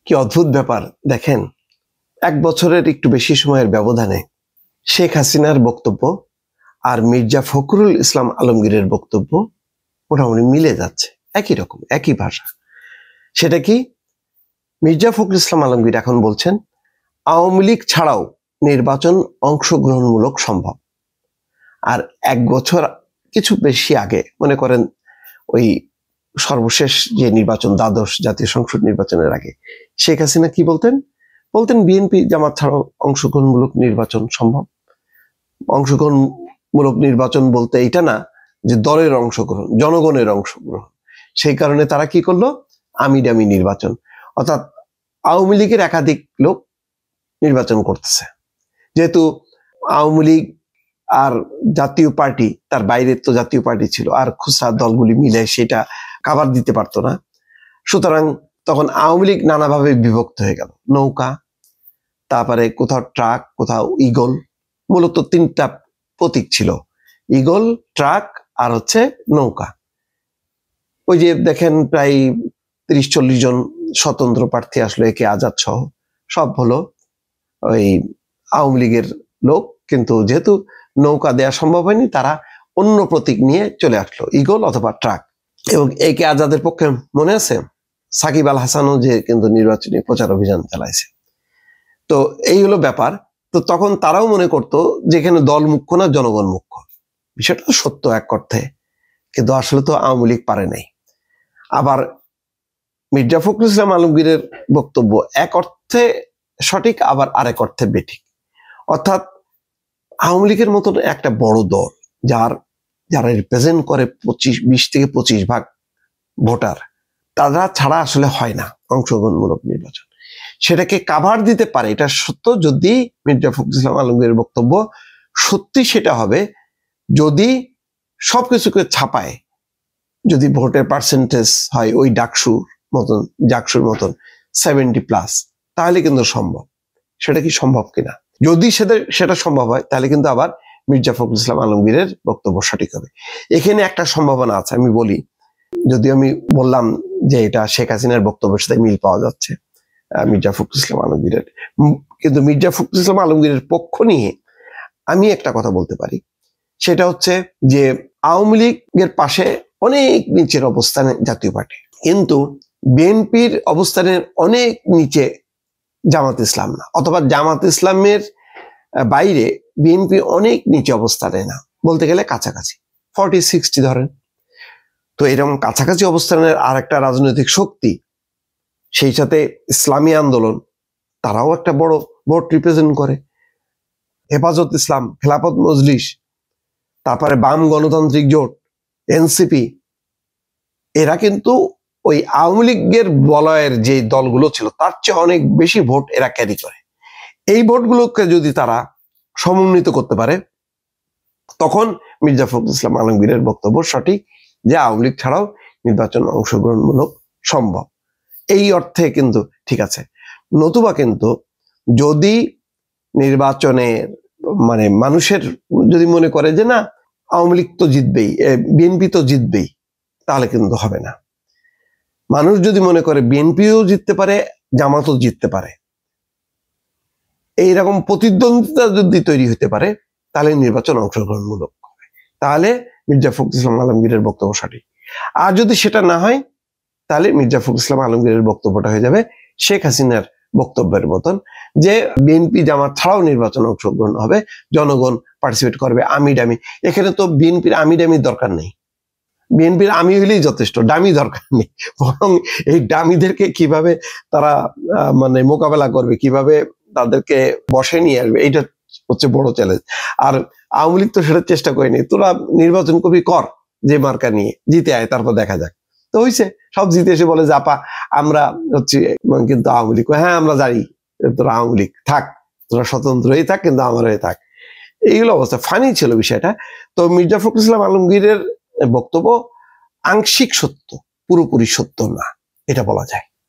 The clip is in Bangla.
কি অদ্ভুত ব্যাপার দেখেন, 1 বছরের একটু বেশি সময়ের ব্যবধানে শেখ হাসিনার বক্তব্য আর মির্জা ফখরুল ইসলাম আলমগীরের বক্তব্য মোটামুটি মিলে যাচ্ছে, একই রকম, একই ভাষা। সেটা কি? মির্জা ফখরুল ইসলাম আলমগীর এখন বলছেন আওয়ামী লীগ ছাড়াও নির্বাচন অংশগ্রহণমূলক সম্ভব। আর 1 বছর কিছু বেশি আগে, মনে করেন ওই সর্বশেষ যে নির্বাচন, দ্বাদশ জাতীয় সংসদ নির্বাচনের আগে, শেখ হাসিনা কি বলতেন? বিএনপি জামাত ছাড়াও অংশগ্রহণমূলক নির্বাচন সম্ভব। অংশগ্রহণমূলক নির্বাচন বলতে এটা না যে দলের অংশগ্রহণ, জনগণের অংশগ্রহণ। সেই কারণে তারা কি করলো? আমিডামি নির্বাচন, অর্থাৎ আওয়ামী লীগের একাধিক লোক নির্বাচন করতেছে। যেহেতু আওয়ামী লীগ আর জাতীয় পার্টি, তার বাইরে তো জাতীয় পার্টি ছিল, আর খুচরা দলগুলি মিলে সেটা কাভার দিতে পারতো না, সুতরাং তখন আওয়ামী লীগ নানাভাবে বিভক্ত হয়ে গেল। নৌকা, তারপরে কোথাও ট্রাক, কোথাও ইগল, মূলত 3টা প্রতীক ছিল, ইগল, ট্রাক আর হচ্ছে নৌকা। ওই যে দেখেন প্রায় 30-40 জন স্বতন্ত্র প্রার্থী আসলো, একে আজাদ সহ, সব হলো ওই আওয়ামী লীগের লোক। কিন্তু যেহেতু নৌকা দেওয়া সম্ভব হয়নি, তারা অন্য প্রতীক নিয়ে চলে আসলো, ইগল অথবা ট্রাক। এবং একে আজাদের পক্ষে মনে আছে সাকিব আল হাসানও যে কিন্তু নির্বাচনী প্রচার অভিযান চালাইছে। তো এই হলো ব্যাপার। তো তখন তারাও মনে করতো যে এখানে দল মুখ্য না, জনগণ মুখ্য। বিষয়টা তো সত্য এক অর্থে, কিন্তু আসলে তো আওয়ামী লীগ পারে নাই। আবার মির্জা ফখরুল ইসলাম আলমগীরের বক্তব্য এক অর্থে সঠিক, আবার আরেক অর্থে বেঠিক। অর্থাৎ আওয়ামী লীগের মতন একটা বড় দল, যারা রিপ্রেজেন্ট করে 20 থেকে 25 ভাগ ভোটার, তারা ছাড়া আসলে হয় না অংশগ্রহণমূলক নির্বাচন। সেটাকে কাভার দিতে পারে, এটা সত্য। যদি মির্জা ফখরুল ইসলাম আলমগীরের বক্তব্য সত্যি, সেটা হবে যদি সবকিছুকে ছাপায়, যদি ভোটের পার্সেন্টেজ হয় ওই জাকসুর মতন 70+, তাহলে কিন্তু সম্ভব। সেটা কি সম্ভব কিনা? যদি সেটা সম্ভব হয়, তাহলে কিন্তু আবার মির্জা ফখরুল ইসলাম আলমগীরের বক্তব্য সঠিক হবে। এখানে একটা সম্ভাবনা আছে, আমি বলি। যদি আমি বললাম যে এটা শেখ হাসিনার বক্তব্যের সাথে মিল পাওয়া যাচ্ছে মির্জা ফখরুল ইসলাম আলমগীরের, কিন্তু মির্জা ফখরুল ইসলাম আলমগীরের পক্ষ নিয়ে আমি একটা কথা বলতে পারি। সেটা হচ্ছে যে আওয়ামী লীগের পাশে অনেক নিচের অবস্থানে জাতীয় পার্টি, কিন্তু বিএনপির অবস্থানের অনেক নিচে জামাত ইসলাম না, অথবা জামাত ইসলামের বাইরে বিএনপি অনেক নিচে অবস্থানে না, বলতে গেলে কাছাকাছি 40-60 ধরেন। তো এরকম কাছাকাছি অবস্থানের আর একটা রাজনৈতিক শক্তি, সেই সাথে ইসলামী আন্দোলন, তারাও একটা বড় ভোট রিপ্রেজেন্ট করে। হেফাজত ইসলাম, খেলাফত মজলিস, তারপরে বাম গণতান্ত্রিক জোট, এনসিপি, এরা কিন্তু ওই আওয়ামী লীগের বলয়ের যে দলগুলো ছিল তার চেয়ে অনেক বেশি ভোট এরা ক্যারি করে। এই ভোটগুলোকে যদি তারা সমন্বিত করতে পারে, তখন মির্জা ফখরুল ইসলাম আলমগীরের বক্তব্য সঠিক যে আওয়ামী লীগ ছাড়াও নির্বাচন অংশগ্রহণমূলক সম্ভব। এই অর্থে কিন্তু ঠিক আছে। নতুবা কিন্তু যদি নির্বাচনে মানুষের যদি মনে করে যে না আওয়ামী লীগ তো জিতবেই, বিএনপি তো জিতবেই, তাহলে কিন্তু হবে না। মানুষ যদি মনে করে বিএনপিও জিততে পারে, জামাতও জিততে পারে, এইরকম প্রতিদ্বন্দ্বিতা যদি তৈরি হতে পারে, তাহলে নির্বাচন অংশগ্রহণমূলক হবে, তাহলে মির্জা ফখরুল ইসলাম আলমগীরের বক্তব্য সঠিক। আর যদি সেটা না হয়, তাহলে মির্জা ফখরুল ইসলাম আলমগীরের বক্তব্যটা হয়ে যাবে শেখ হাসিনার বক্তব্যের মতন, যে বিএনপি জামাত ছাড়াও নির্বাচন অংশগ্রহণ হবে, জনগণ পার্টিসিপেট করবে আমিডামি। এখানে তো বিএনপির আমিডামির দরকার নেই, বিএনপির আমি হইলেই যথেষ্ট, ডামি দরকার নেই। বরং এই ডামিদেরকে কিভাবে তারা মোকাবেলা করবে, কিভাবে তাদেরকে বসে নিয়ে আসবে, এইটা হচ্ছে বড় চ্যালেঞ্জ। আর আওয়ামী লীগ তো সেটা চেষ্টা করেনি, তোরা নির্বাচন কবি কর, যে মার্কা নিয়ে জিতে আয়, তারপর দেখা যাক। তো হইছে, সব জিতে এসে বলে জাপা আমরা হচ্ছে কিন্তু আওয়ামী লীগ, হ্যাঁ আমরা জানি তোরা আওয়ামী লীগ থাক, তোরা স্বতন্ত্রই থাক, কিন্তু আমার হয়ে থাক। এইগুলো অবস্থা। ফানি ছিল বিষয়টা। তো মির্জা ফখরুল ইসলাম আলমগীরের বক্তব্য আংশিক সত্য, পুরোপুরি সত্য না, এটা বলা যায়।